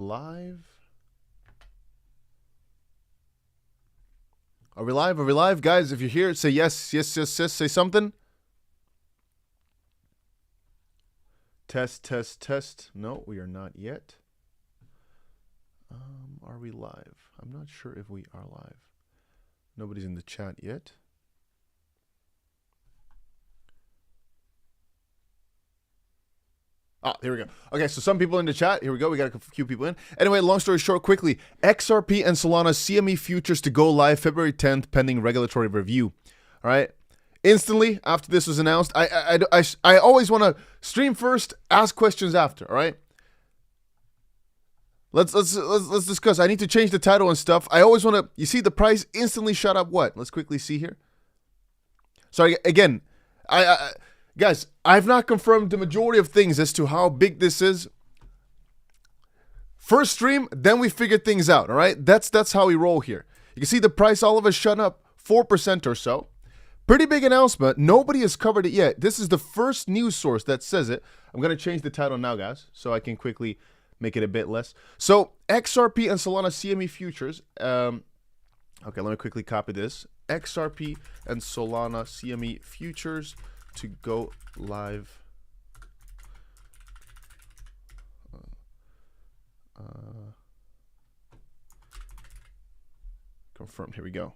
Live? Are we live? Are we live? Guys, if you're here, say yes, yes, yes, yes. Say something. Test, test, test. No, we are not yet. Are we live? I'm not sure if we are live. Nobody's in the chat yet. Ah, here we go. Okay, so some people in the chat. Here we go. We got a few people in. Anyway, long story short, quickly. XRP and Solana CME futures to go live February 10th, pending regulatory review. All right. Instantly after this was announced, I always want to stream first, ask questions after. All right. Let's discuss. I need to change the title and stuff. I always want to. You see, the price instantly shot up. What? Let's quickly see here. Sorry again. Guys, I've not confirmed the majority of things as to how big this is. First stream, then we figure things out, all right? That's how we roll here. You can see the price all of us shut up 4% or so. Pretty big announcement. Nobody has covered it yet. This is the first news source that says it. I'm going to change the title now, guys, so I can quickly make it a bit less. So, XRP and Solana CME futures. Okay, let me quickly copy this. XRP and Solana CME futures to go live confirmed. Here we go.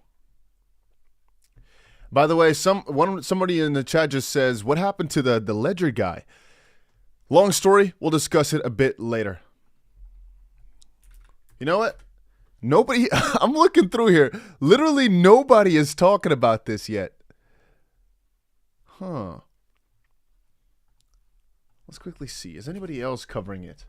By the way, somebody in the chat just says, what happened to the ledger guy? Long story, we'll discuss it a bit later. You know what? Nobody, I'm looking through here. Literally nobody is talking about this yet. Huh. Let's quickly see. Is anybody else covering it?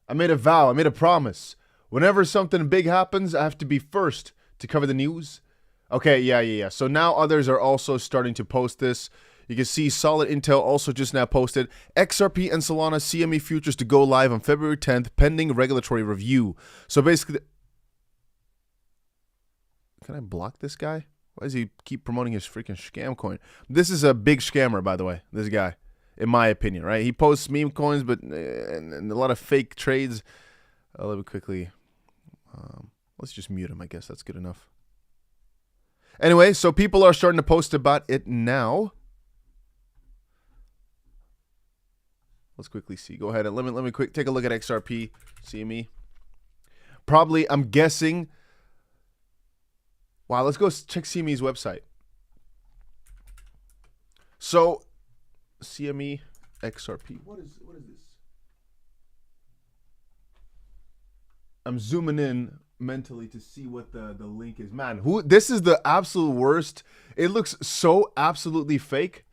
I made a vow. I made a promise. Whenever something big happens, I have to be first to cover the news. Okay, yeah. So now others are also starting to post this. You can see Solid Intel also just now posted XRP and Solana CME futures to go live on February 10th, pending regulatory review. So basically, can I block this guy? Why does he keep promoting his freaking scam coin? This is a big scammer, by the way, this guy, in my opinion, right? He posts meme coins, but and a lot of fake trades. Let me quickly, let's just mute him, I guess. That's good enough. Anyway, so people are starting to post about it now. Let's quickly see. Go ahead and let me quick take a look at XRP, CME. Probably, I'm guessing. Wow, let's go check CME's website. So, CME XRP. What is this? I'm zooming in mentally to see what the link is. Man, this is the absolute worst. It looks so absolutely fake.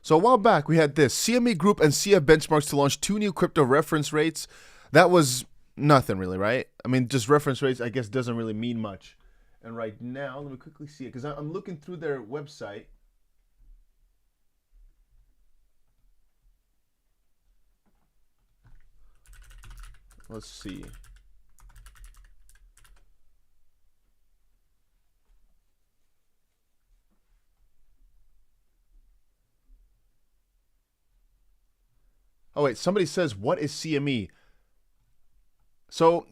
So a while back, we had this. CME Group and SIA benchmarks to launch 2 new crypto reference rates. That was nothing really, right? I mean, just reference rates, I guess, doesn't really mean much. And right now, let me quickly see it, because I'm looking through their website. Let's see. Oh, wait, somebody says, what is CME? So,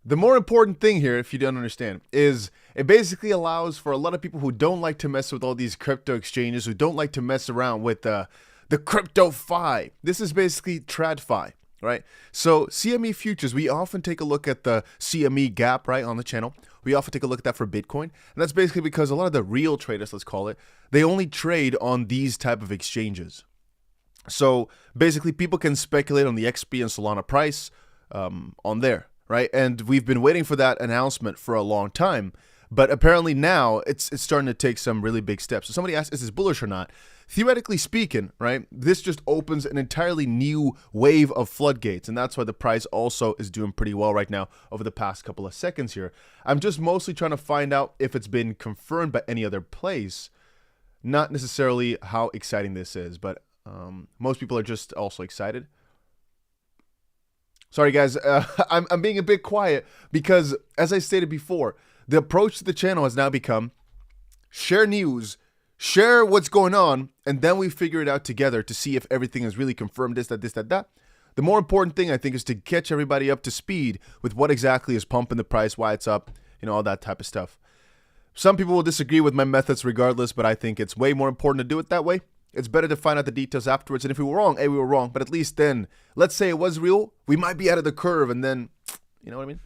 the more important thing here, if you don't understand, is it basically allows for a lot of people who don't like to mess with all these crypto exchanges, who don't like to mess around with the crypto-fi. This is basically TradFi, right? So, CME futures, we often take a look at the CME gap, right, on the channel. We often take a look at that for Bitcoin. And that's basically because a lot of the real traders, let's call it, they only trade on these type of exchanges. So basically, people can speculate on the XP and Solana price on there, right? And we've been waiting for that announcement for a long time, but apparently now it's starting to take some really big steps. So somebody asked, is this bullish or not? Theoretically speaking, right, this just opens an entirely new wave of floodgates, and that's why the price also is doing pretty well right now over the past couple of seconds here. I'm just mostly trying to find out if it's been confirmed by any other place, not necessarily how exciting this is, but most people are just also excited. Sorry, guys. I'm being a bit quiet because, as I stated before, the approach to the channel has now become share news, share what's going on, and then we figure it out together to see if everything is really confirmed, this, that. The more important thing, I think, is to catch everybody up to speed with what exactly is pumping the price, why it's up, all that type of stuff. Some people will disagree with my methods regardless, but I think it's way more important to do it that way. It's better to find out the details afterwards, and if we were wrong, hey, we were wrong, but at least then, let's say it was real, we might be out of the curve, and then, you know what I mean?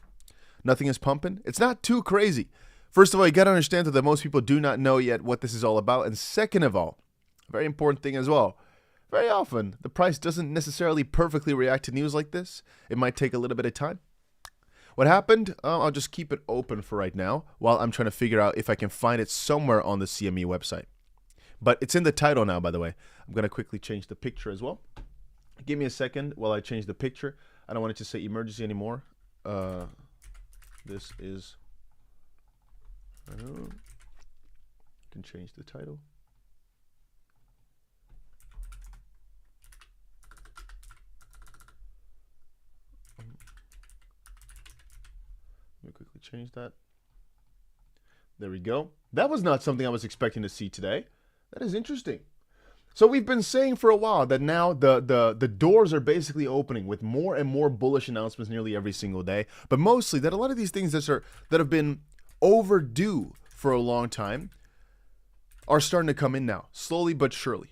Nothing is pumping. It's not too crazy. First of all, you got to understand that most people do not know yet what this is all about, and second of all, very important thing as well, very often, the price doesn't necessarily perfectly react to news like this. It might take a little bit of time. What happened? I'll just keep it open for right now while I'm trying to figure out if I can find it somewhere on the CME website. But it's in the title now, by the way. I'm going to quickly change the picture as well. Give me a second while I change the picture. I don't want it to say emergency anymore. This is... I can change the title. Let me quickly change that. There we go. That was not something I was expecting to see today. That is interesting. So we've been saying for a while that now the doors are basically opening with more and more bullish announcements nearly every single day. But mostly that a lot of these things that have been overdue for a long time are starting to come in now, slowly but surely.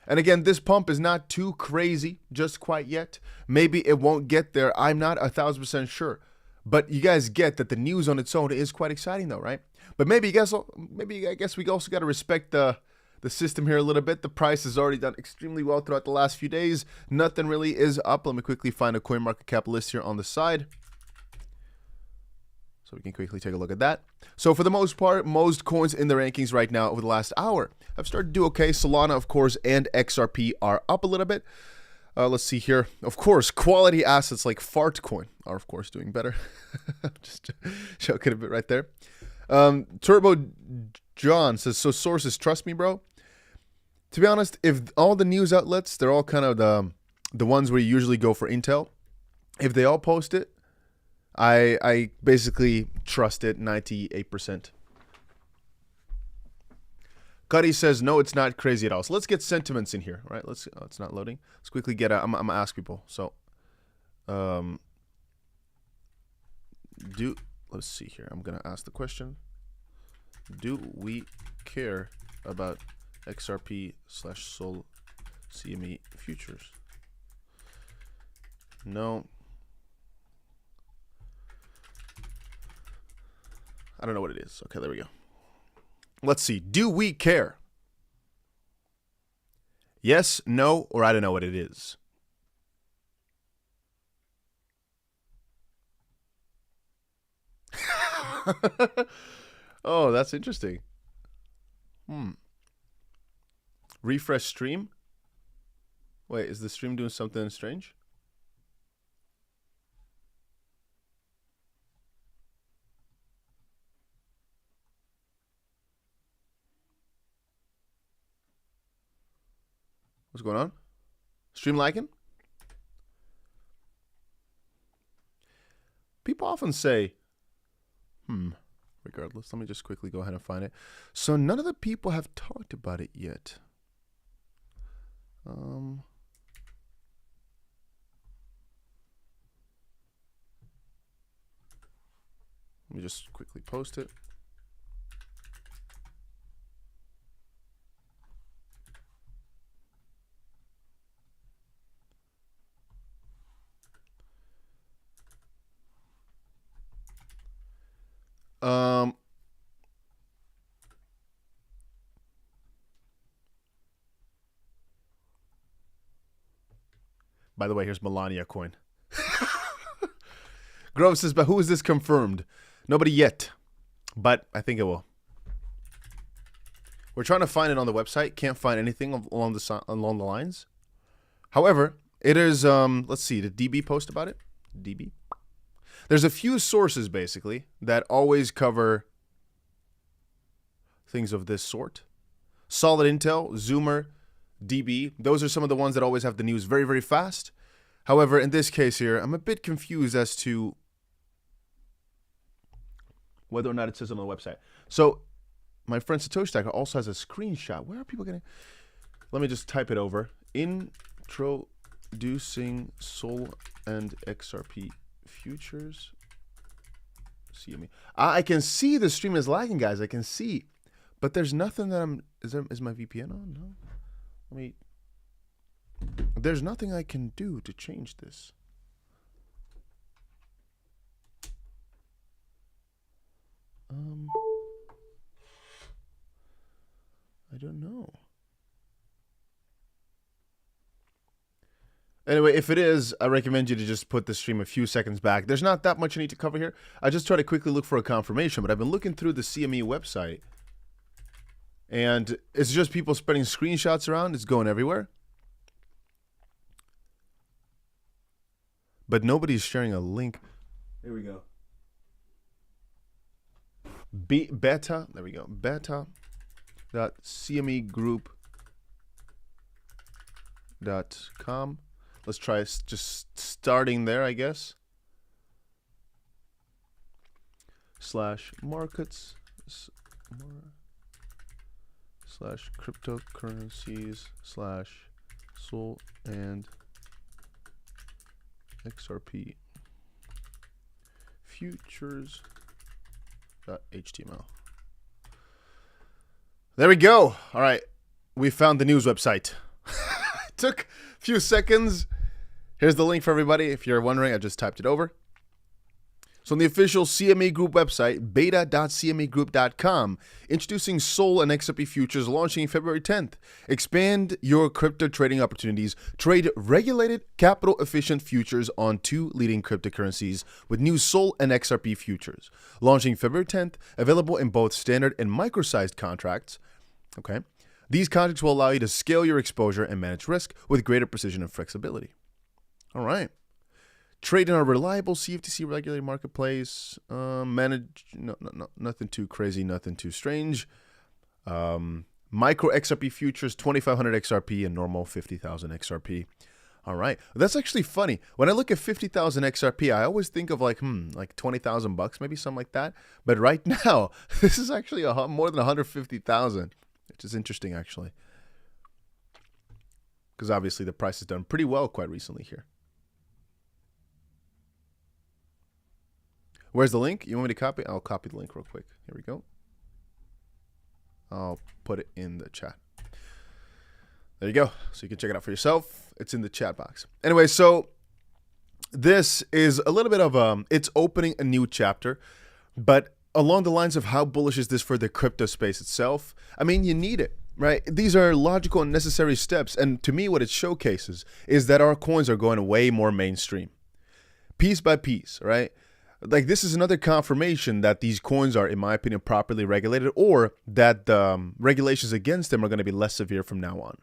And again, this pump is not too crazy just quite yet. Maybe it won't get there. I'm not 1,000% sure. But you guys get that the news on its own is quite exciting though, right? But maybe I guess we also got to respect the system here a little bit. The price has already done extremely well throughout the last few days. Nothing really is up. Let me quickly find a CoinMarketCap list here on the side, so we can quickly take a look at that. So for the most part, most coins in the rankings right now over the last hour have started to do okay. Solana, of course, and XRP are up a little bit. Let's see here. Of course, quality assets like 𝗕𝗏𝗀𝗃 are, of course, doing better. Just joking a bit right there. Turbo John says, so sources, trust me, bro. To be honest, if all the news outlets, they're all kind of the ones where you usually go for intel. If they all post it, I basically trust it 98%. Cuddy says, no, it's not crazy at all. So let's get sentiments in here, right? Let's, it's not loading. Let's quickly get, I'm going to ask people. So, let's see here. I'm going to ask the question. Do we care about XRP/SOL CME futures? No. I don't know what it is. Okay, there we go. Let's see. Do we care? Yes, no, or I don't know what it is. Oh, that's interesting. Refresh stream. Wait, is the stream doing something strange? What's going on? Stream lagging? People often say, regardless, let me just quickly go ahead and find it. So none of the people have talked about it yet. Let me just quickly post it. By the way, here's Melania coin. Grove says, but who is this confirmed? Nobody yet, but I think it will. We're trying to find it on the website. Can't find anything along the lines. However, it is, let's see, did DB post about it? DB? There's a few sources, basically, that always cover things of this sort. Solid Intel, Zoomer, DB. Those are some of the ones that always have the news very, very fast. However, in this case here, I'm a bit confused as to whether or not it says on the website. So, my friend Satoshi Stacker also has a screenshot. Where are people getting? Let me just type it over. Introducing Sol and XRP futures. CME. I can see the stream is lagging, guys. I can see, but there's nothing that I'm. Is my VPN on? No. Let me. There's nothing I can do to change this. I don't know. Anyway, if it is, I recommend you to just put the stream a few seconds back. There's not that much I need to cover here. I just try to quickly look for a confirmation, but I've been looking through the CME website, and it's just people spreading screenshots around. It's going everywhere. But nobody's sharing a link. Here we go. Beta, there we go. Beta.cmegroup.com. Let's try just starting there, I guess. /markets /cryptocurrencies /sol and XRP futures.html. There we go. All right. We found the news website. It took a few seconds. Here's the link for everybody. If you're wondering, I just typed it over. So on the official CME Group website, beta.cmegroup.com, introducing SOL and XRP futures launching February 10th. Expand your crypto trading opportunities. Trade regulated, capital-efficient futures on 2 leading cryptocurrencies with new SOL and XRP futures. Launching February 10th, available in both standard and micro-sized contracts. Okay. These contracts will allow you to scale your exposure and manage risk with greater precision and flexibility. All right. Trade in a reliable CFTC regulated marketplace. Manage nothing too crazy, nothing too strange. Micro XRP futures, 2,500 XRP and normal 50,000 XRP. All right, that's actually funny. When I look at 50,000 XRP, I always think of like 20,000 bucks, maybe something like that. But right now, this is actually more than 150,000, which is interesting actually, because obviously the price has done pretty well quite recently here. Where's the link? You want me to copy? I'll copy the link real quick. Here we go. I'll put it in the chat. There you go. So you can check it out for yourself. It's in the chat box. Anyway, so this is a little bit of it's opening a new chapter, but along the lines of how bullish is this for the crypto space itself? I mean, you need it, right? These are logical and necessary steps. And to me, what it showcases is that our coins are going way more mainstream, piece by piece, right? Like, this is another confirmation that these coins are, in my opinion, properly regulated, or that the regulations against them are going to be less severe from now on.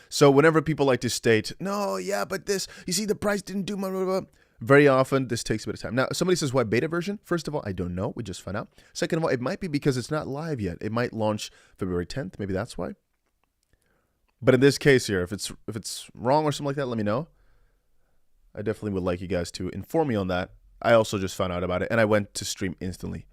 So whenever people like to state, no, yeah, but this, you see, the price didn't do blah, blah, blah, very often this takes a bit of time. Now, somebody says, why beta version? First of all, I don't know. We just found out. Second of all, it might be because it's not live yet. It might launch February 10th. Maybe that's why. But in this case here, if it's wrong or something like that, let me know. I definitely would like you guys to inform me on that. I also just found out about it, and I went to stream instantly.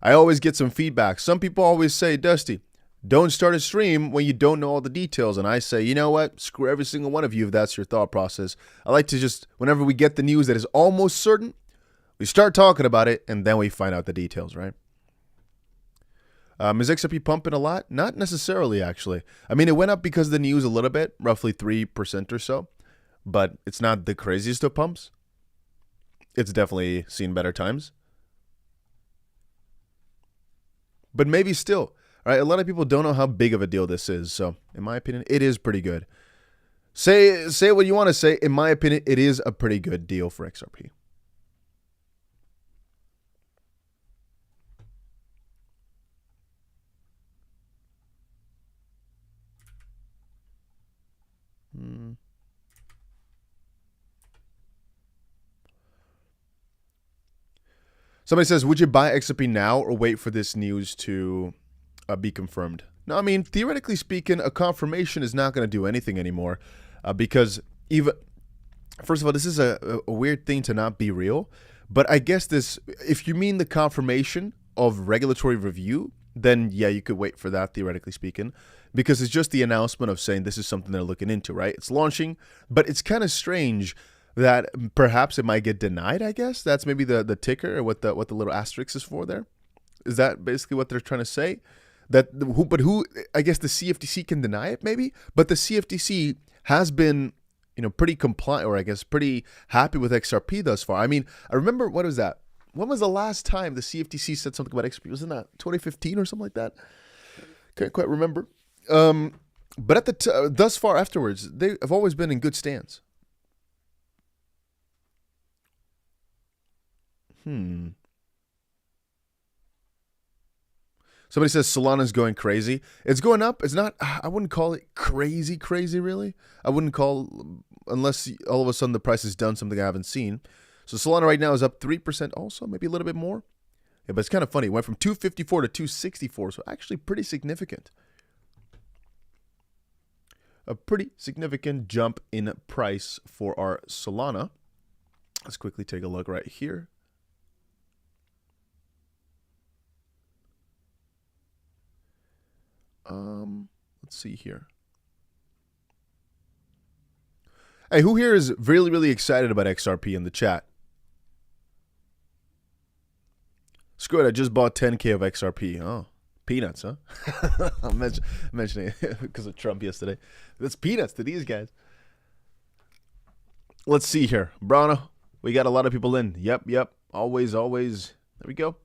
I always get some feedback. Some people always say, Dusty, don't start a stream when you don't know all the details. And I say, you know what? Screw every single one of you if that's your thought process. I like to just, whenever we get the news that is almost certain, we start talking about it, and then we find out the details, right? Is XRP pumping a lot? Not necessarily, actually. I mean, it went up because of the news a little bit, roughly 3% or so, but it's not the craziest of pumps. It's definitely seen better times. But maybe still, right? A lot of people don't know how big of a deal this is. So, in my opinion, it is pretty good. Say what you want to say. In my opinion, it is a pretty good deal for XRP. Somebody says, would you buy XRP now or wait for this news to be confirmed? No, I mean, theoretically speaking, a confirmation is not going to do anything anymore because even, first of all, this is a weird thing to not be real. But I guess this, if you mean the confirmation of regulatory review, then yeah, you could wait for that, theoretically speaking, because it's just the announcement of saying this is something they're looking into, right? It's launching, but it's kind of strange that perhaps it might get denied, I guess. That's maybe the ticker or what the little asterisk is for there. Is that basically what they're trying to say? That who I guess the CFTC can deny it maybe, but the CFTC has been, you know, pretty compliant, or I guess pretty happy with XRP thus far. I mean, I remember, what was that? When was the last time the CFTC said something about XRP? Wasn't that 2015 or something like that? Can't quite remember. But at the thus far afterwards, they have always been in good stands. Somebody says Solana's going crazy. It's going up. It's not, I wouldn't call it crazy, really. I wouldn't call, unless all of a sudden the price has done something I haven't seen. So Solana right now is up 3% also, maybe a little bit more. Yeah, but it's kind of funny. It went from 254 to 264, so actually pretty significant. A pretty significant jump in price for our Solana. Let's quickly take a look right here. Let's see here. Hey, who here is really, really excited about XRP in the chat? Screw it, I just bought 10K of XRP. Oh, peanuts, huh? I'm mentioning it because of Trump yesterday. That's peanuts to these guys. Let's see here. Brano, we got a lot of people in. Yep. Always. There we go.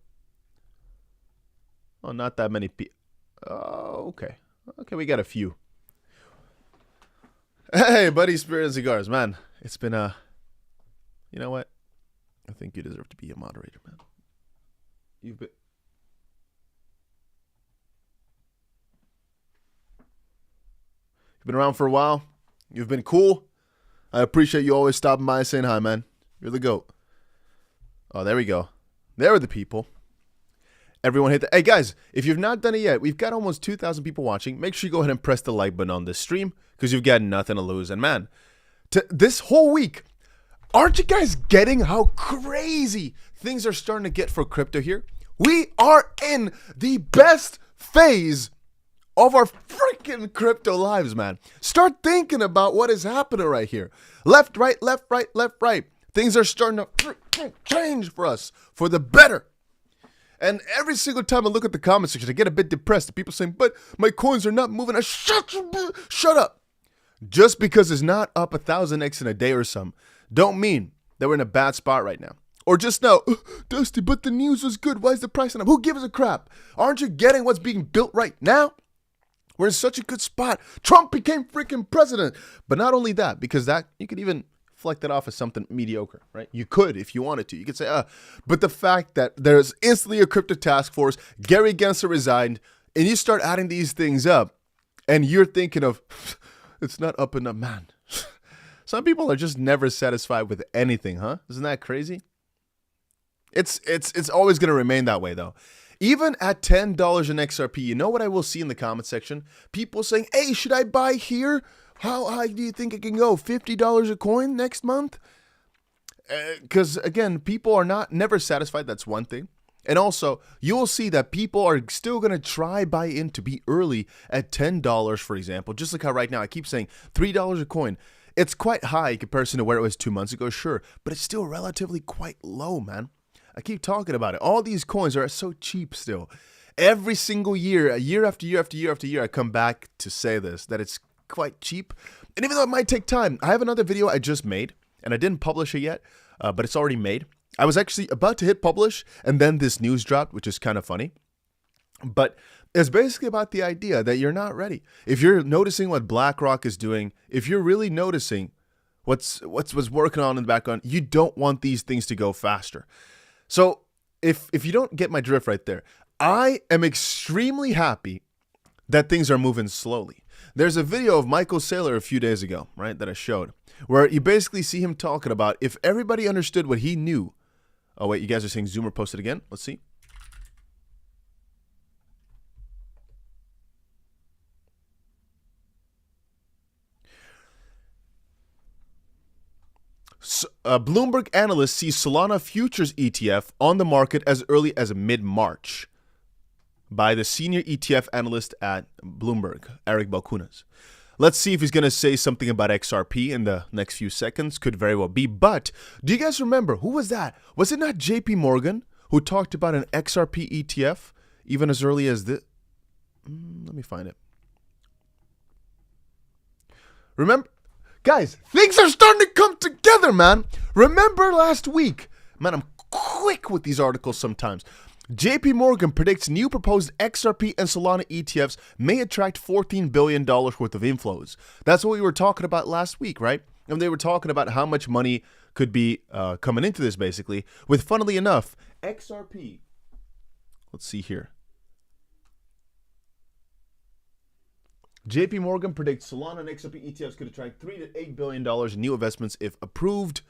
Oh, not that many people. Oh, okay. Okay, we got a few. Hey, buddy, Spirit and Cigars, man. It's been you know what? I think you deserve to be a moderator, man. You've been around for a while. You've been cool. I appreciate you always stopping by and saying hi, man. You're the GOAT. Oh, there we go. There are the people. Everyone hit the... Hey, guys, if you've not done it yet, we've got almost 2,000 people watching. Make sure you go ahead and press the like button on this stream because you've got nothing to lose. And, man, this whole week, aren't you guys getting how crazy things are starting to get for crypto here? We are in the best phase of our freaking crypto lives, man. Start thinking about what is happening right here. Left, right. Things are starting to change for us for the better. And every single time I look at the comment section, I get a bit depressed. People saying, but my coins are not moving. Shut up. Just because it's not up 1,000x in a day or some, don't mean that we're in a bad spot right now. Or just now, Dusty, but the news was good. Why is the price not up? Who gives a crap? Aren't you getting what's being built right now? We're in such a good spot. Trump became freaking president. But not only that, because that you could even fleck that off as something mediocre, right? You could if you wanted to. You could say, but the fact that there's instantly a crypto task force, Gary Gensler resigned, and you start adding these things up, and you're thinking of, it's not up and up, man. Some people are just never satisfied with anything, huh? Isn't that crazy? It's always going to remain that way, though. Even at $10 in XRP, you know what I will see in the comment section? People saying, hey, should I buy here? How high do you think it can go? $50 a coin next month? Because, again, people are never satisfied. That's one thing. And also, you will see that people are still going to try buy in to be early at $10, for example. Just like how right now I keep saying $3 a coin. It's quite high in comparison to where it was 2 months ago, sure. But it's still relatively quite low, man. I keep talking about it. All these coins are so cheap still. Every single year, year after year, I come back to say this, that it's quite cheap. And even though it might take time, I have another video I just made, and I didn't publish it yet, but it's already made. I was actually about to hit publish, and then this news dropped, which is kind of funny. But it's basically about the idea that you're not ready. If you're noticing what BlackRock is doing, if you're really noticing what's working on in the background, you don't want these things to go faster. So if you don't get my drift right there, I am extremely happy that things are moving slowly. There's a video of Michael Saylor a few days ago, right, that I showed, where you basically see him talking about if everybody understood what he knew. Oh, wait, you guys are saying Zoomer posted again? Let's see. Bloomberg analyst sees Solana futures ETF on the market as early as mid-March. by the senior ETF analyst at Bloomberg, 𝗂𝗏𝗀𝗀𝗀𝗧. Let's see if he's going to say something about XRP in the next few seconds. Could very well be. But do you guys remember, who was that? Was it not JP Morgan who talked about an XRP ETF even as early as this? Let me find it. Remember, guys, things are starting to come together, man. Remember last week? Man, I'm quick with these articles sometimes. JP Morgan predicts new proposed XRP and Solana ETFs may attract $14 billion worth of inflows. That's what we were talking about last week, right? And they were talking about how much money could be coming into this, basically. With, funnily enough, XRP. Let's see here. JP Morgan predicts Solana and XRP ETFs could attract $3 to $8 billion in new investments if approved.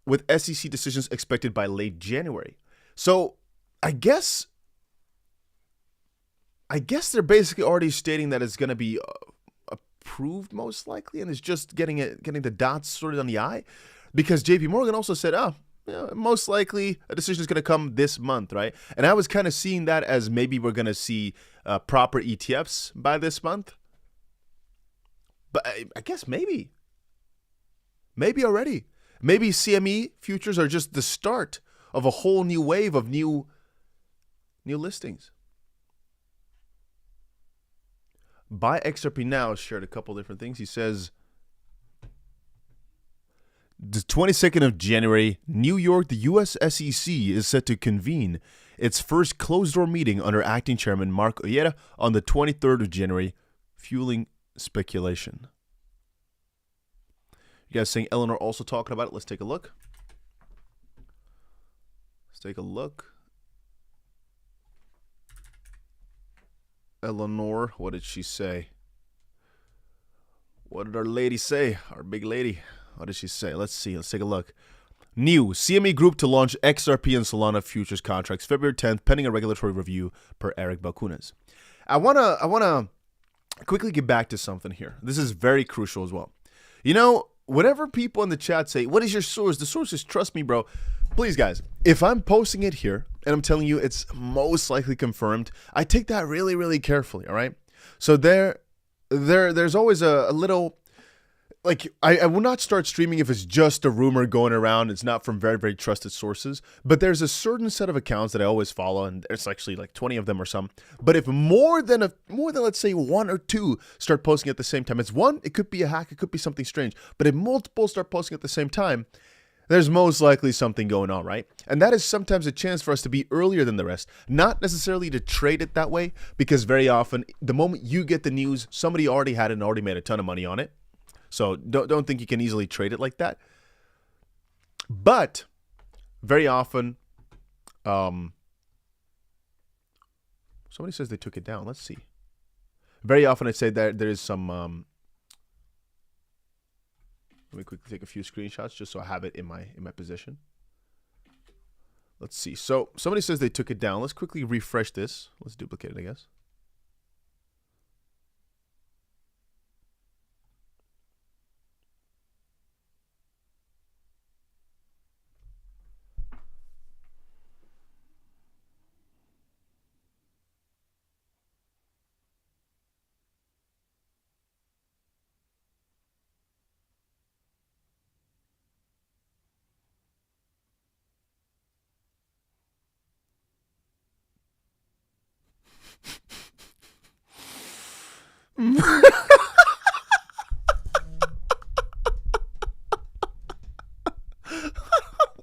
With SEC decisions expected by late January. So I guess they're basically already stating that it's going to be approved most likely, and it's just getting the dots sorted on the I, because JP Morgan also said, most likely a decision is going to come this month, right? And I was kind of seeing that as maybe we're going to see proper ETFs by this month. But I guess maybe already. Maybe CME futures are just the start of a whole new wave of new listings. Buy XRP Now shared a couple different things. He says, the 22nd of January, New York, the U.S. SEC is set to convene its first closed-door meeting under acting chairman 𝗪𝗏𝗧𝗏 on the 23rd of January, fueling speculation. You guys saying Eleanor also talking about it? Let's take a look. Eleanor, what did she say? What did our lady say? Our big lady. What did she say? Let's see. Let's take a look. New CME Group to launch XRP and Solana futures contracts February 10th, pending a regulatory review per 𝗂𝗏𝗀𝗀𝗀𝗧. I wanna quickly get back to something here. This is very crucial as well. You know, whenever people in the chat say, what is your source? The source is trust me, bro. Please, guys, if I'm posting it here and I'm telling you it's most likely confirmed, I take that really, really carefully, all right? So there's always a little, like, I will not start streaming if it's just a rumor going around. It's not from very, very trusted sources. But there's a certain set of accounts that I always follow, and there's actually like 20 of them or some. But if more than let's say one or two start posting at the same time, it's one, it could be a hack, it could be something strange. But if multiple start posting at the same time, there's most likely something going on, right? And that is sometimes a chance for us to be earlier than the rest. Not necessarily to trade it that way, because very often, the moment you get the news, somebody already had it and already made a ton of money on it. So don't think you can easily trade it like that. But very often, somebody says they took it down. Let's see. Very often I'd say that there is some, let me quickly take a few screenshots just so I have it in my position. Let's see. So somebody says they took it down. Let's quickly refresh this. Let's duplicate it, I guess.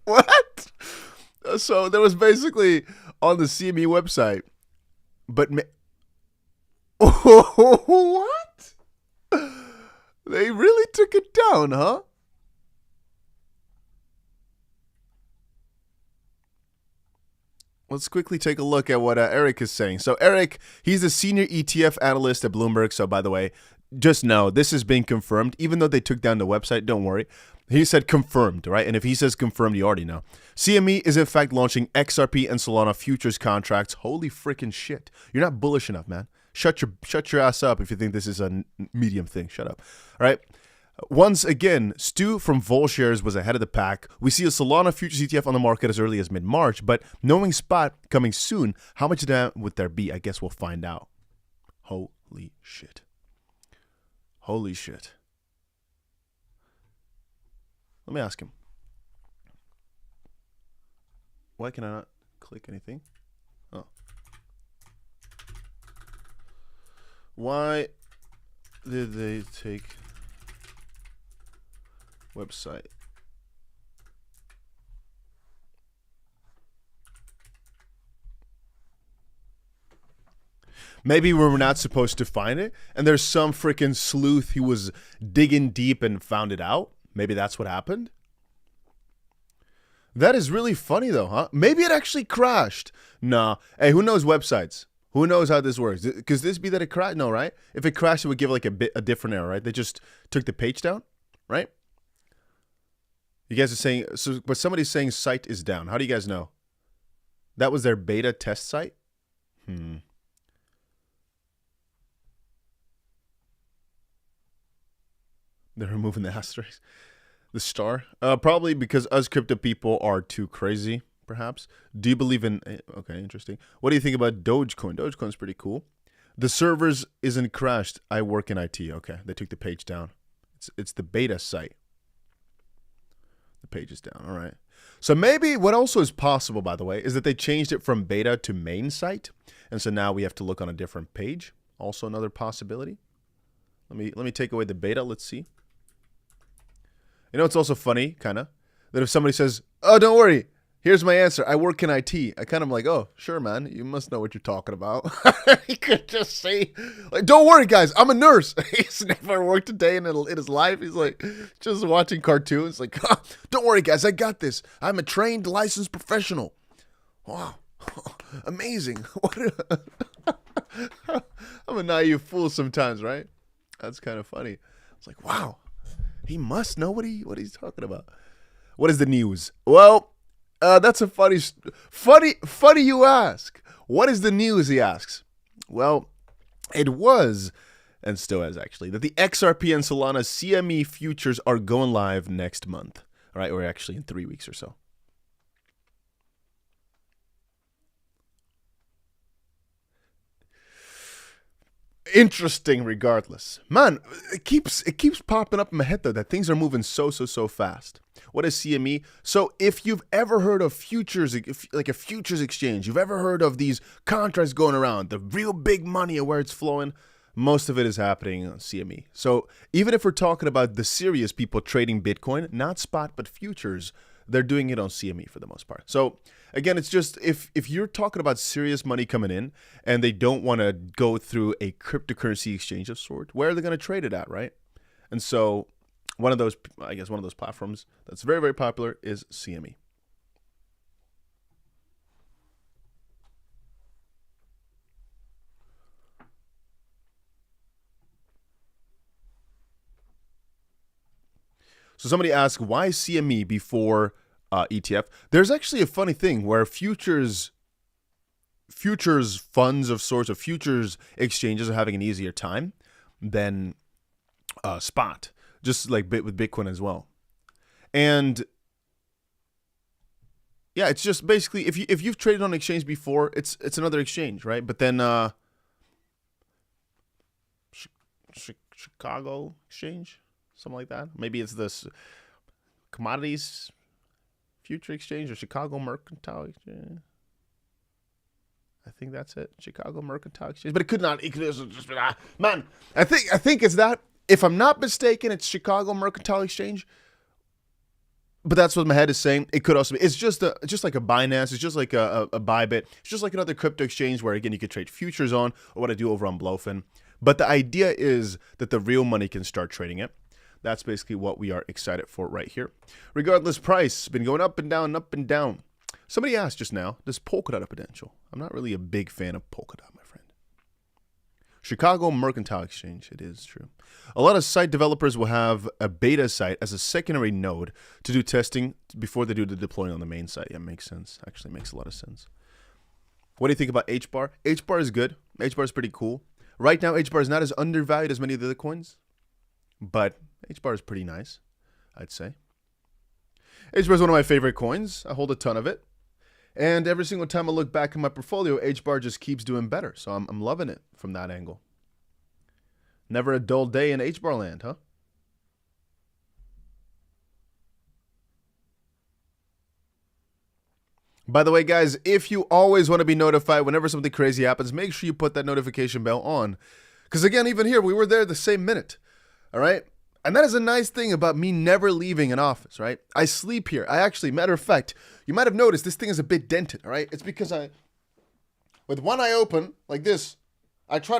What? So there was basically on the CME website, but what? They really took it down, huh? Let's quickly take a look at what Eric is saying. So Eric, he's a senior ETF analyst at Bloomberg. So by the way, just know this is being confirmed. Even though they took down the website, don't worry. He said confirmed, right? And if he says confirmed, you already know. CME is in fact launching XRP and Solana futures contracts. Holy freaking shit. You're not bullish enough, man. Shut your ass up if you think this is a medium thing. Shut up. All right. Once again, Stu from VolShares was ahead of the pack. We see a Solana futures ETF on the market as early as mid-March, but knowing spot coming soon, how much of that would there be? I guess we'll find out. Holy shit. Holy shit. Let me ask him. Why can I not click anything? Oh. Why did they take website? Maybe we were not supposed to find it, and there's some freaking sleuth who was digging deep and found it out. Maybe that's what happened. That is really funny though, huh? Maybe it actually crashed. Nah. Hey, who knows websites? Who knows how this works? Because this be that it crashed? No, right? If it crashed, it would give like a different error, right? They just took the page down, right? You guys are saying, so, but somebody's saying site is down. How do you guys know? That was their beta test site? They're removing the asterisk. The star? Probably because us crypto people are too crazy, perhaps. Do you believe in... Okay, interesting. What do you think about Dogecoin? Dogecoin's pretty cool. The servers isn't crashed. I work in IT. Okay, they took the page down. It's the beta site. The page is down. All right. So maybe what also is possible, by the way, is that they changed it from beta to main site. And so now we have to look on a different page. Also another possibility. Let me take away the beta. Let's see. You know, it's also funny, kind of, that if somebody says, oh, don't worry, here's my answer. I work in IT. I kind of like, oh, sure, man. You must know what you're talking about. He could just say, like, don't worry, guys. I'm a nurse. He's never worked a day in his life. He's like just watching cartoons. Like, oh, don't worry, guys. I got this. I'm a trained, licensed professional. Wow. Amazing. I'm a naive fool sometimes, right? That's kind of funny. It's like, wow. He must know what he's talking about. What is the news? Well, that's a funny you ask. What is the news, he asks. Well, it was, and still is actually, that the XRP and Solana CME futures are going live next month. All right, or actually in 3 weeks or so. Interesting regardless. Man, it keeps popping up in my head though that things are moving so fast. What is CME? So if you've ever heard of futures, like a futures exchange, you've ever heard of these contracts going around, the real big money of where it's flowing, most of it is happening on CME. So even if we're talking about the serious people trading Bitcoin, not spot but futures, they're doing it on CME for the most part. So again, it's just if you're talking about serious money coming in and they don't want to go through a cryptocurrency exchange of sort, where are they going to trade it at, right? And so one of those platforms that's very, very popular is CME. So somebody asked, why CME before ETF? There's actually a funny thing where futures funds of sorts, or futures exchanges are having an easier time than spot, just like with Bitcoin as well. And yeah, it's just basically if you've traded on an exchange before, it's another exchange, right? But then Chicago exchange. Something like that. Maybe it's this commodities future exchange or Chicago Mercantile Exchange. I think that's it. Chicago Mercantile Exchange. But it could not. It could just be man. I think it's that. If I'm not mistaken, it's Chicago Mercantile Exchange. But that's what my head is saying. It could also be. It's just like a Binance. It's just like a Bybit. It's just like another crypto exchange where again you could trade futures on, or what I do over on Blowfin. But the idea is that the real money can start trading it. That's basically what we are excited for right here. Regardless, price been going up and down, up and down. Somebody asked just now, does Polkadot have potential? I'm not really a big fan of Polkadot, my friend. Chicago Mercantile Exchange, it is true. A lot of site developers will have a beta site as a secondary node to do testing before they do the deploying on the main site. Yeah, makes sense. Actually makes a lot of sense. What do you think about HBAR? HBAR is good. HBAR is pretty cool. Right now, HBAR is not as undervalued as many of the other coins, but HBAR is pretty nice, I'd say. HBAR is one of my favorite coins. I hold a ton of it. And every single time I look back in my portfolio, HBAR just keeps doing better. So I'm loving it from that angle. Never a dull day in HBAR land, huh? By the way, guys, if you always want to be notified whenever something crazy happens, make sure you put that notification bell on. Because again, even here, we were there the same minute. All right? And that is a nice thing about me never leaving an office, right? I sleep here. I actually, matter of fact, you might have noticed this thing is a bit dented, all right? It's because with one eye open, like this, I try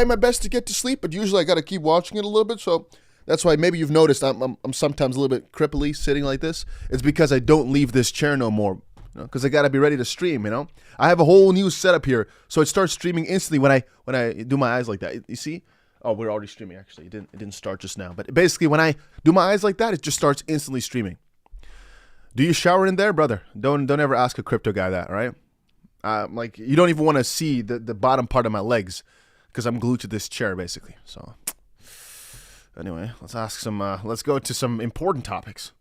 my best to get to sleep, but usually I got to keep watching it a little bit. So that's why maybe you've noticed I'm sometimes a little bit cripply sitting like this. It's because I don't leave this chair no more, because I got to be ready to stream, you know? I have a whole new setup here, so it starts streaming instantly when I do my eyes like that. You see? Oh, we're already streaming, actually. It didn't start just now. But basically, when I do my eyes like that, it just starts instantly streaming. Do you shower in there, brother? Don't ever ask a crypto guy that, all right? Like, you don't even want to see the bottom part of my legs because I'm glued to this chair, basically. So, anyway, let's go to some important topics.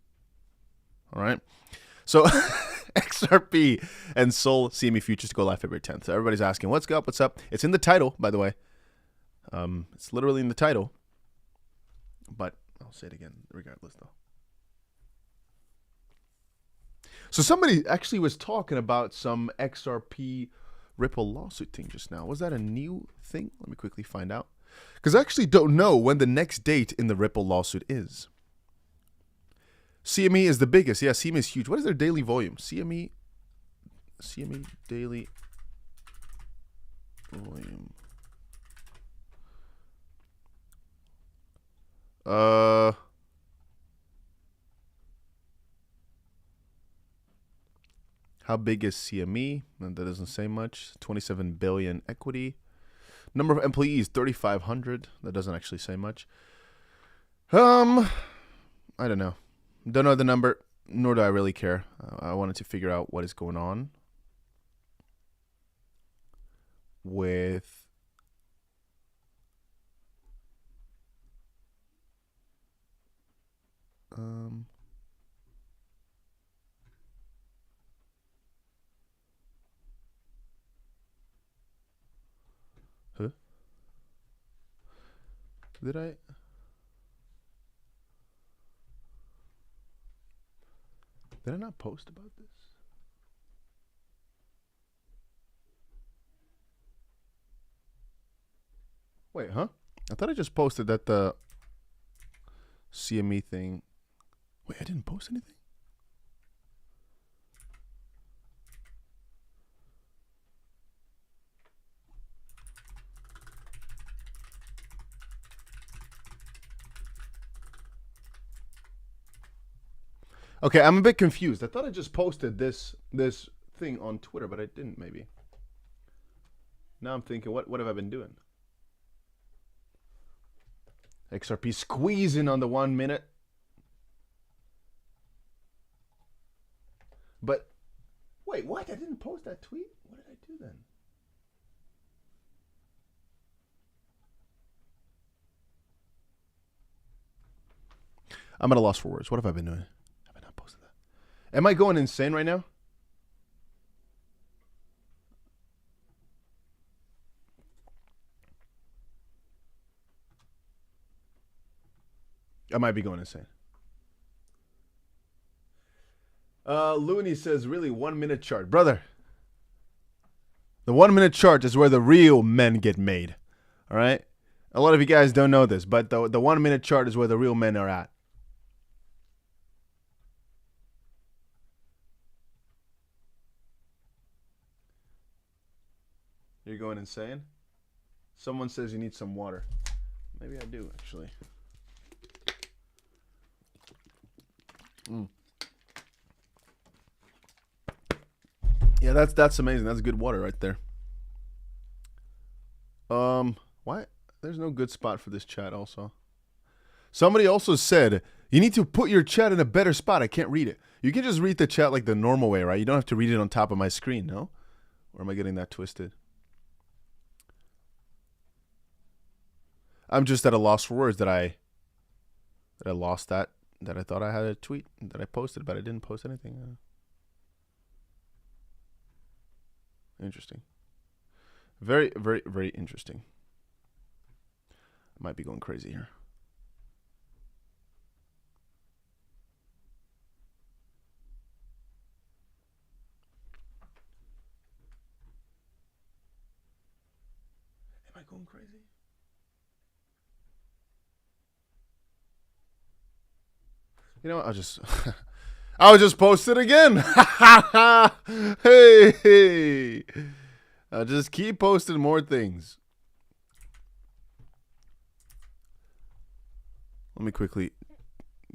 All right? So, XRP and SOL CME futures to go live February 10th. So everybody's asking, what's up? What's up? It's in the title, by the way. It's literally in the title, but I'll say it again regardless, though. So somebody actually was talking about some XRP Ripple lawsuit thing just now. Was that a new thing? Let me quickly find out, because I actually don't know when the next date in the Ripple lawsuit is. CME is the biggest. Yeah, CME is huge. What is their daily volume? CME daily volume. How big is CME? That doesn't say much. 27 billion equity. Number of employees, 3,500. That doesn't actually say much. I don't know. Don't know the number, nor do I really care. I wanted to figure out what is going on with huh? Did I not post about this? Wait, huh? I thought I just posted that the CME thing. Wait, I didn't post anything? Okay, I'm a bit confused. I thought I just posted this thing on Twitter, but I didn't, maybe. Now I'm thinking, what have I been doing? XRP squeezing on the 1 minute. But, wait, what? I didn't post that tweet? What did I do then? I'm at a loss for words. What have I been doing? Have I not posted that? Am I going insane right now? I might be going insane. Looney says, really, 1 minute chart. Brother, the 1 minute chart is where the real men get made. All right? A lot of you guys don't know this, but the 1 minute chart is where the real men are at. You're going insane? Someone says you need some water. Maybe I do, actually. Yeah, that's amazing. That's good water right there. Why? There's no good spot for this chat also. Somebody also said, you need to put your chat in a better spot. I can't read it. You can just read the chat like the normal way, right? You don't have to read it on top of my screen, no? Or am I getting that twisted? I'm just at a loss for words that I That I lost that. That I thought I had a tweet that I posted, but I didn't post anything. Interesting. Very, very, very interesting. I might be going crazy here. Am I going crazy? You know what? I'll just post it again. Hey. I'll just keep posting more things. Let me quickly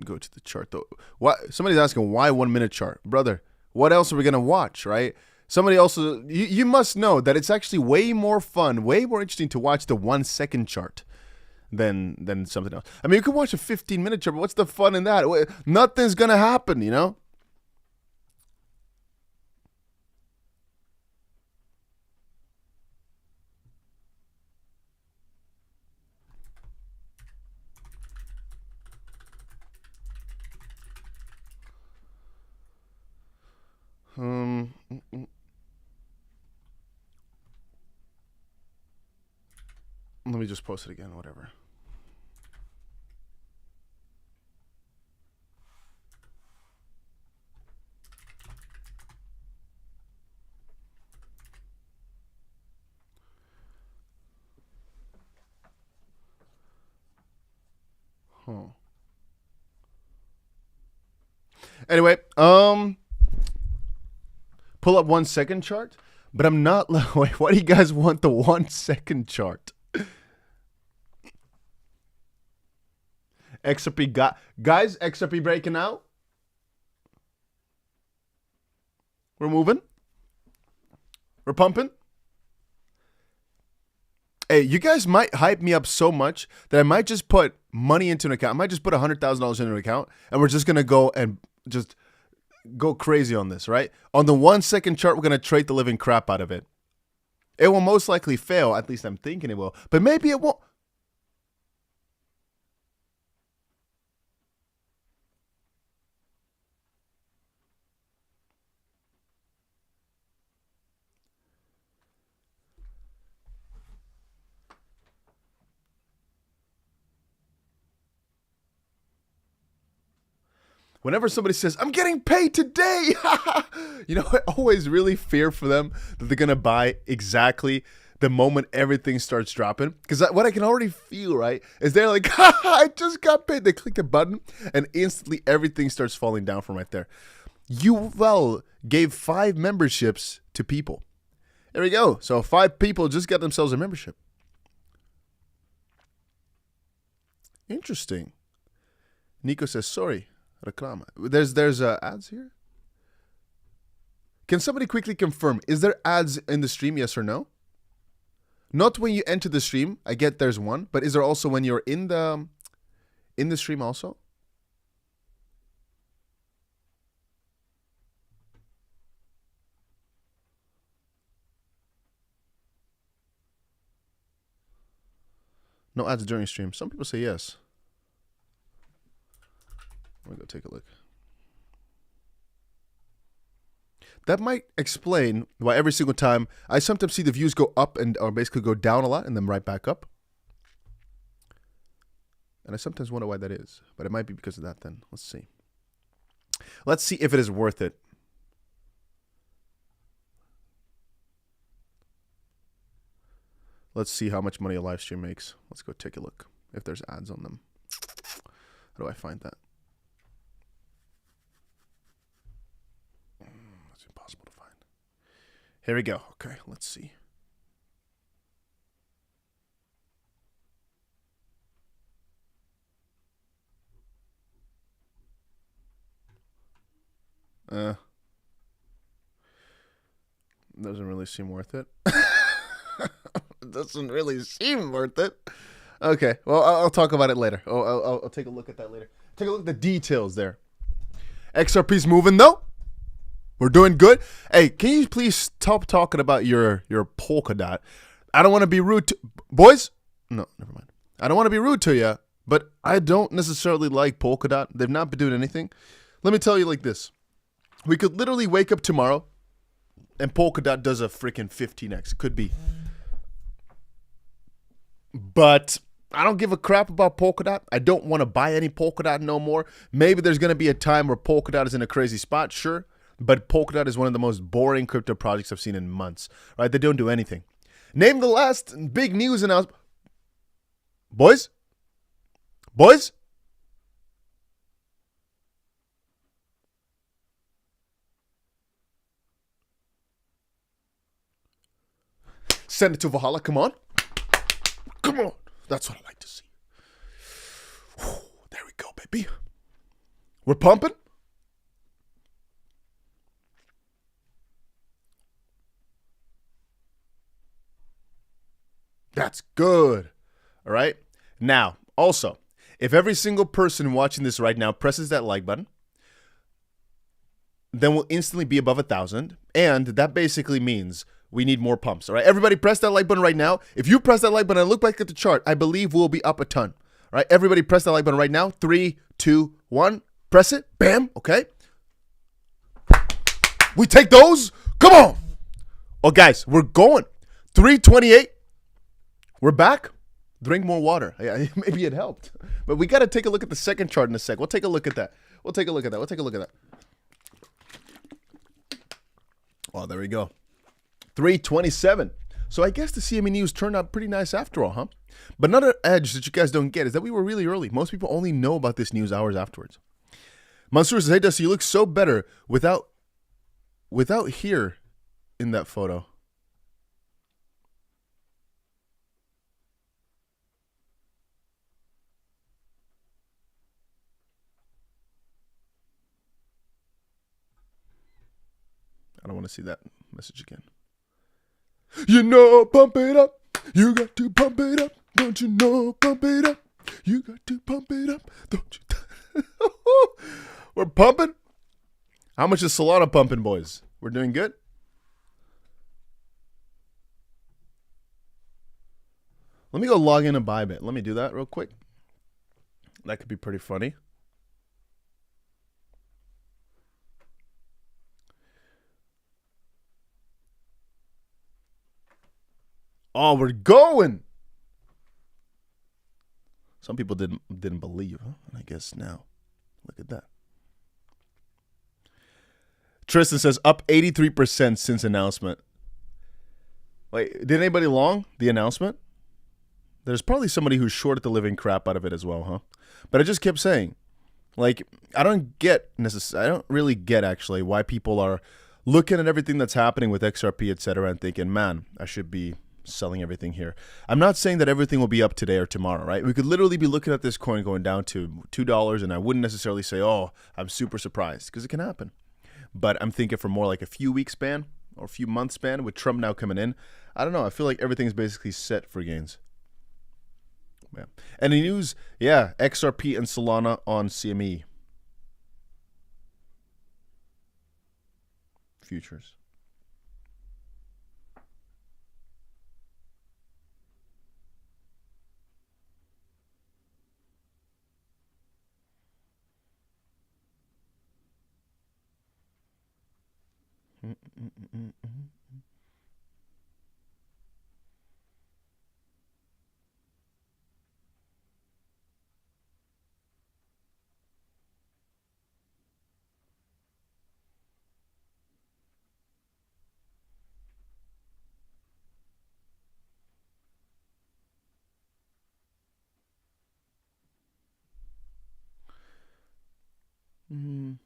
go to the chart though. What? Somebody's asking why 1 minute chart, brother. What else are we gonna watch, right? Somebody also, you must know that it's actually way more fun, way more interesting to watch the 1 second chart than something else. I mean, you can watch a 15-minute chart, but what's the fun in that? Nothing's gonna happen, you know. Let me just post it again, whatever. Anyway, pull up 1 second chart, but I'm not. Wait, why do you guys want the 1 second chart? XRP guys, XRP breaking out. We're moving. We're pumping. Hey, you guys might hype me up so much that I might just put money into an account. I might just put $100,000 into an account, and we're just gonna go and just go crazy on this, right? On the 1 second chart, we're gonna trade the living crap out of it. It will most likely fail. At least I'm thinking it will, but maybe it won't. Whenever somebody says, I'm getting paid today, you know, I always really fear for them that they're going to buy exactly the moment everything starts dropping. Because what I can already feel, right, is they're like, I just got paid. They click the button and instantly everything starts falling down from right there. Yuval gave 5 memberships to people. There we go. So 5 people just got themselves a membership. Interesting. Nico says, sorry. Reclama. There's ads here. Can somebody quickly confirm? Is there ads in the stream? Yes or no? Not when you enter the stream. I get there's one, but is there also when you're in the stream also? No ads during stream. Some people say yes. Let me go take a look. That might explain why every single time I sometimes see the views go up or basically go down a lot and then right back up. And I sometimes wonder why that is, but it might be because of that then. Let's see. Let's see if it is worth it. Let's see how much money a live stream makes. Let's go take a look if there's ads on them. How do I find that? Impossible to find. Here we go. Okay, let's see. Doesn't really seem worth it. Doesn't really seem worth it. Okay, well, I'll talk about it later. I'll take a look at that later. Take a look at the details there. XRP's moving though. We're doing good. Hey, can you please stop talking about your Polkadot? I don't want to be rude to boys. No, never mind. I don't want to be rude to you, But I don't necessarily like Polkadot. They've not been doing anything. Let me tell you like this. We could literally wake up tomorrow and Polkadot does a freaking 15x. It could be. But I don't give a crap about Polkadot. I don't want to buy any Polkadot no more. Maybe there's going to be a time where Polkadot is in a crazy spot, sure. But Polkadot is one of the most boring crypto projects I've seen in months. Right? They don't do anything. Name the last big news announcement. Boys? Boys? Send it to Valhalla. Come on. Come on. That's what I like to see. Whew, there we go, baby. We're pumping. That's good. All right. Now, also, if every single person watching this right now presses that like button, then we'll instantly be above 1,000. And that basically means we need more pumps. All right. Everybody press that like button right now. If you press that like button and look back at the chart, I believe we'll be up a ton. All right. Everybody press that like button right now. 3, 2, 1. Press it. Bam. Okay. We take those. Come on. Oh, guys, we're going. 328. We're back. Drink more water. Yeah, maybe it helped. But we got to take a look at the second chart in a sec. We'll take a look at that. We'll take a look at that. Oh, there we go. 327. So I guess the CME news turned out pretty nice after all, huh? But another edge that you guys don't get is that we were really early. Most people only know about this news hours afterwards. Mansoor says, hey, Dusty, you look so better without here in that photo. I don't want to see that message again. You know, pump it up. You got to pump it up. Don't you know, pump it up. You got to pump it up. Don't you? We're pumping. How much is Solana pumping, boys? We're doing good. Let me go log in and Bybit. Let me do that real quick. That could be pretty funny. Oh, we're going. Some people didn't believe, huh? I guess now. Look at that. Tristan says up 83% since announcement. Wait, did anybody long the announcement? There's probably somebody who's shorted the living crap out of it as well, huh? But I just kept saying, like, I don't really get actually why people are looking at everything that's happening with XRP, etc., and thinking, man, I should be selling everything here. I'm not saying that everything will be up today or tomorrow, right? We could literally be looking at this coin going down to $2, and I wouldn't necessarily say, oh, I'm super surprised, because it can happen. But I'm thinking for more like a few week span or a few month span with Trump now coming in. I don't know. I feel like everything's basically set for gains. Yeah. And the news, yeah, XRP and Solana on CME futures.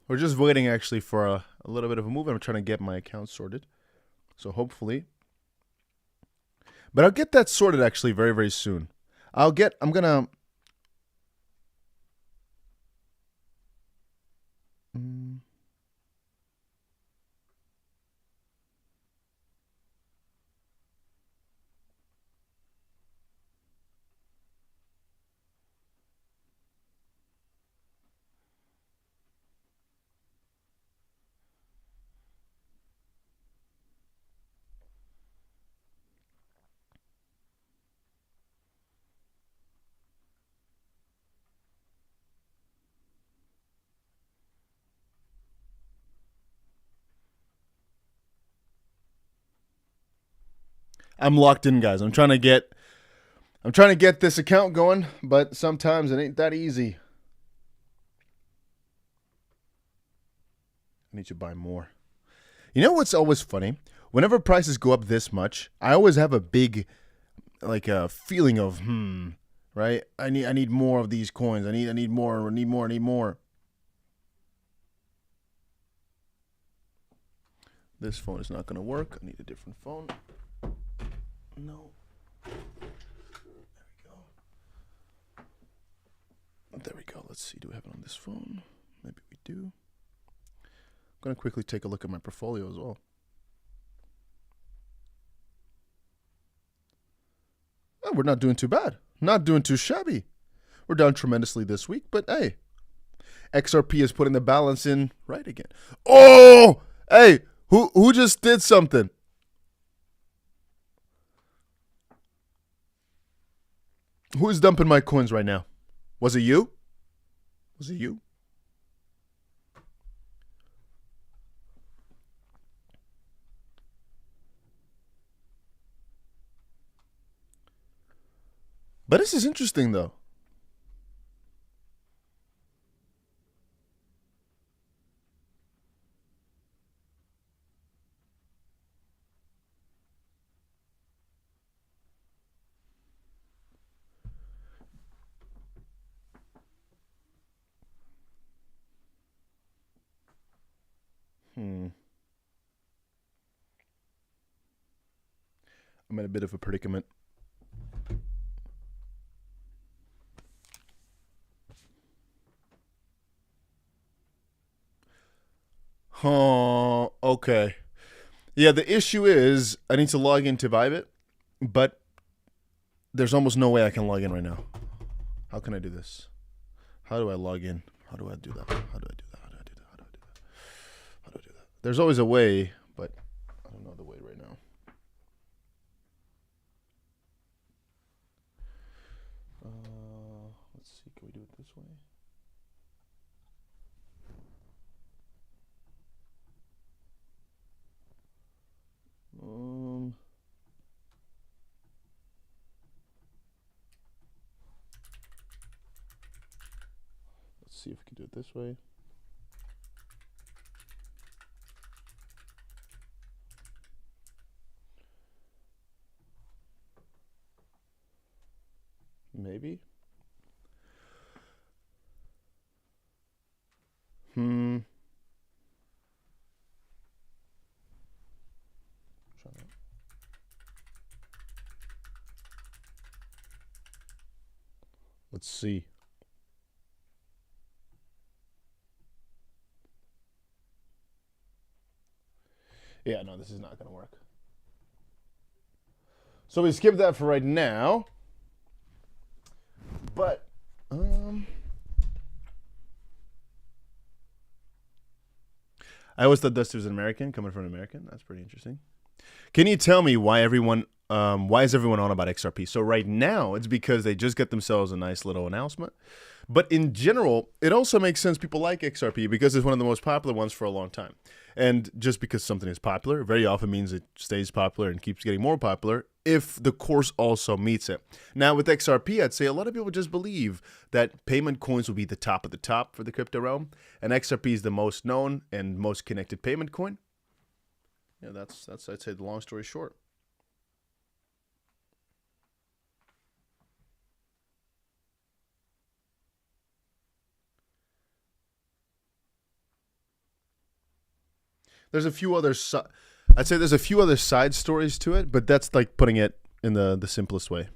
We're just waiting actually for a little bit of a move. I'm trying to get my account sorted. So hopefully. But I'll get that sorted actually very, very soon. I'm gonna. I'm locked in, guys. I'm trying to get this account going, but sometimes it ain't that easy. I need to buy more. You know what's always funny? Whenever prices go up this much, I always have a big, like, a feeling of, right? I need more of these coins. I need more. This phone is not going to work. I need a different phone. No. There we go. Let's see. Do we have it on this phone? Maybe we do. I'm going to quickly take a look at my portfolio as well. Oh, we're not doing too bad. Not doing too shabby. We're down tremendously this week, but hey. XRP is putting the balance in right again. Oh! Hey, who just did something? Who's dumping my coins right now? Was it you? Was it you? But this is interesting, though. I'm in a bit of a predicament. Oh, okay. Yeah, the issue is I need to log into Bybit, but there's almost no way I can log in right now. How can I do this? How do I log in? How do I do that? How do I do that? How do I do that? How do I do that? How do I do that? There's always a way, but I don't know the way right now. Let's see. Can we do it this way? Let's see if we can do it this way. Maybe. Let's see. Yeah, no, this is not going to work. So we skip that for right now. But, I always thought Dusty was an American, coming from an American. That's pretty interesting. Can you tell me why is everyone on about XRP? So right now, it's because they just get themselves a nice little announcement. But in general, it also makes sense people like XRP because it's one of the most popular ones for a long time. And just because something is popular, very often means it stays popular and keeps getting more popular if the course also meets it. Now with XRP, I'd say a lot of people just believe that payment coins will be the top of the top for the crypto realm. And XRP is the most known and most connected payment coin. Yeah, that's I'd say the long story short. There's a few other I'd say there's a few other side stories to it, but that's like putting it in the simplest way.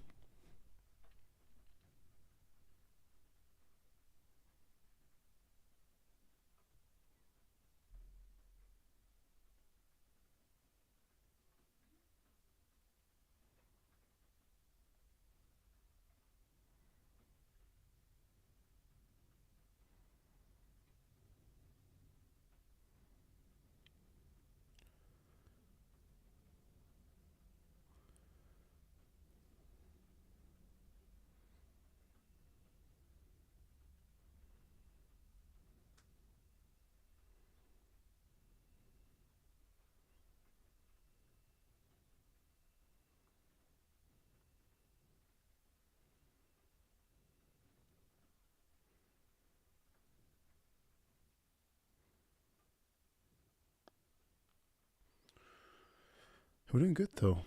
We're doing good though.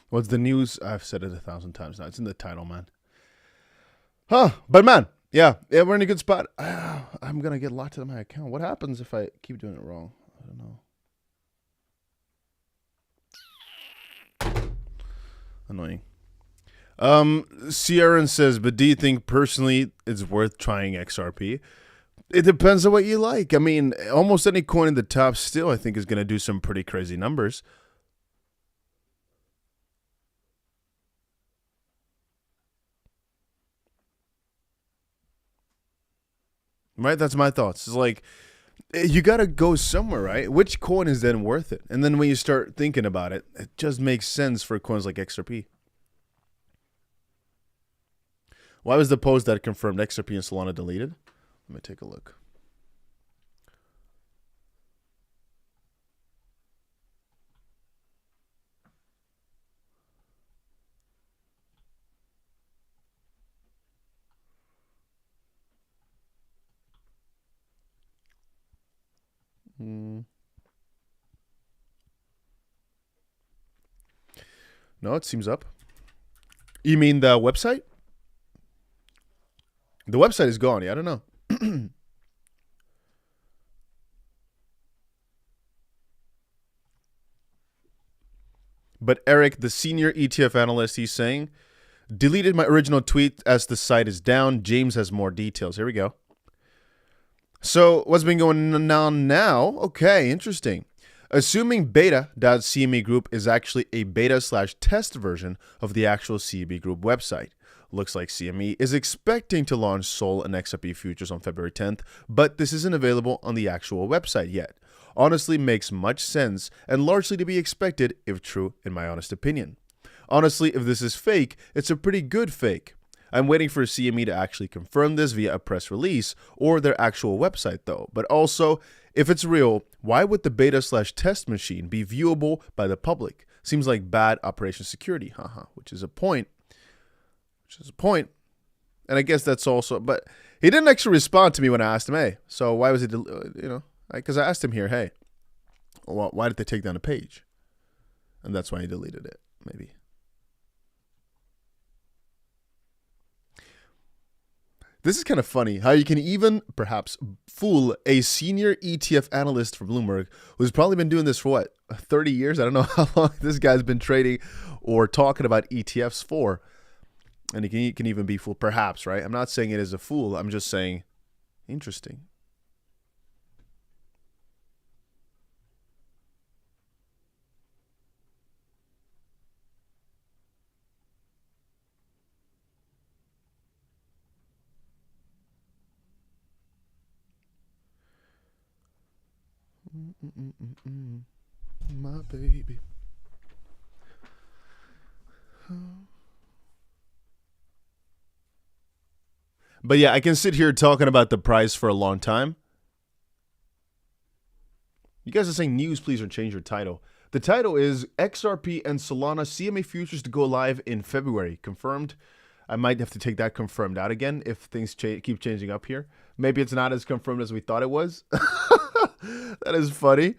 What's the news? I've said it 1,000 times now. It's in the title, man. But man, yeah, we're in a good spot. I'm gonna get locked out of my account. What happens if I keep doing it wrong? I don't know. Annoying. Sierra says, but do you think personally it's worth trying XRP? It depends on what you like. I mean, almost any coin in the top still, I think, is going to do some pretty crazy numbers. Right? That's my thoughts. It's like, you got to go somewhere, right? Which coin is then worth it? And then when you start thinking about it, it just makes sense for coins like XRP. Why was the post that confirmed XRP and Solana deleted? Let me take a look. No, it seems up. You mean the website? The website is gone. Yeah, I don't know. But Eric, the senior ETF analyst, he's saying, deleted my original tweet as the site is down. James has more details. Here we go. So what's been going on now? Okay, interesting. Assuming beta.cme group is actually a beta/test version of the actual CME group website. Looks like CME is expecting to launch SOL and XRP futures on February 10th, but this isn't available on the actual website yet. Honestly, makes much sense and largely to be expected if true, in my honest opinion. Honestly, if this is fake, it's a pretty good fake. I'm waiting for CME to actually confirm this via a press release or their actual website though. But also, if it's real, why would the beta/test machine be viewable by the public? Seems like bad operation security, which is a point. And I guess that's also, but he didn't actually respond to me when I asked him, hey, so why was it, because I asked him here, hey, why did they take down a page? And that's why he deleted it, maybe. This is kind of funny how you can even perhaps fool a senior ETF analyst from Bloomberg who's probably been doing this for what, 30 years? I don't know how long this guy's been trading or talking about ETFs for. And he can even be fooled, perhaps, right? I'm not saying it is a fool. I'm just saying, interesting. My baby. But yeah, I can sit here talking about the price for a long time. You guys are saying news, please, or change your title. The title is XRP and Solana CME futures to go live in February. Confirmed. I might have to take that confirmed out again if things keep changing up here. Maybe it's not as confirmed as we thought it was. That is funny.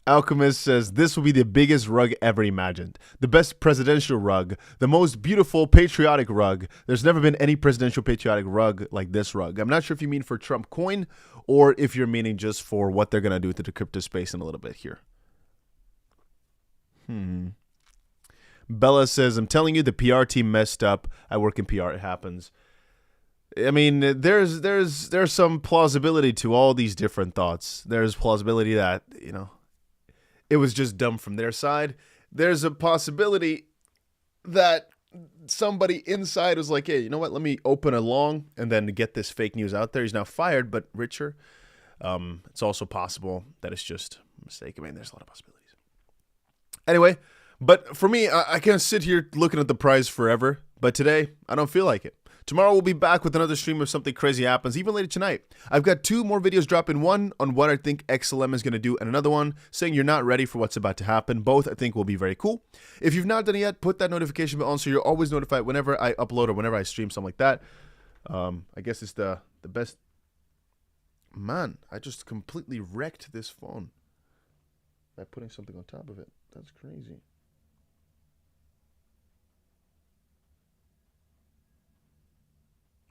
Alchemist says, this will be the biggest rug ever imagined. The best presidential rug. The most beautiful patriotic rug. There's never been any presidential patriotic rug like this rug. I'm not sure if you mean for Trump coin or if you're meaning just for what they're going to do to the crypto space in a little bit here. Bella says, I'm telling you, the PR team messed up. I work in PR. It happens. I mean, there's some plausibility to all these different thoughts. There's plausibility that, it was just dumb from their side. There's a possibility that somebody inside was like, hey, you know what? Let me open a long and then get this fake news out there. He's now fired, but richer. It's also possible that it's just a mistake. I mean, there's a lot of possibilities. Anyway, but for me, I can't sit here looking at the price forever. But today, I don't feel like it. Tomorrow we'll be back with another stream if something crazy happens, even later tonight. I've got 2 more videos dropping, one on what I think XLM is going to do, and another one saying you're not ready for what's about to happen. Both I think will be very cool. If you've not done it yet, put that notification bell on so you're always notified whenever I upload or whenever I stream something like that. I guess it's the best. Man, I just completely wrecked this phone by putting something on top of it. That's crazy.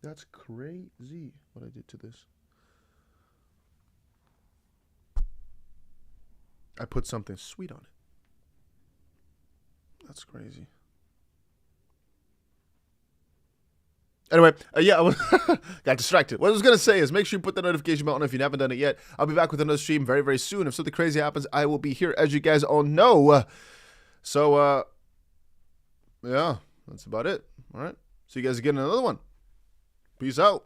That's crazy what I did to this. I put something sweet on it. That's crazy. Anyway, yeah, I got distracted. What I was going to say is make sure you put the notification bell on if you haven't done it yet. I'll be back with another stream very, very soon. If something crazy happens, I will be here, as you guys all know. So, yeah, that's about it. All right. See you guys again in another one. Peace out.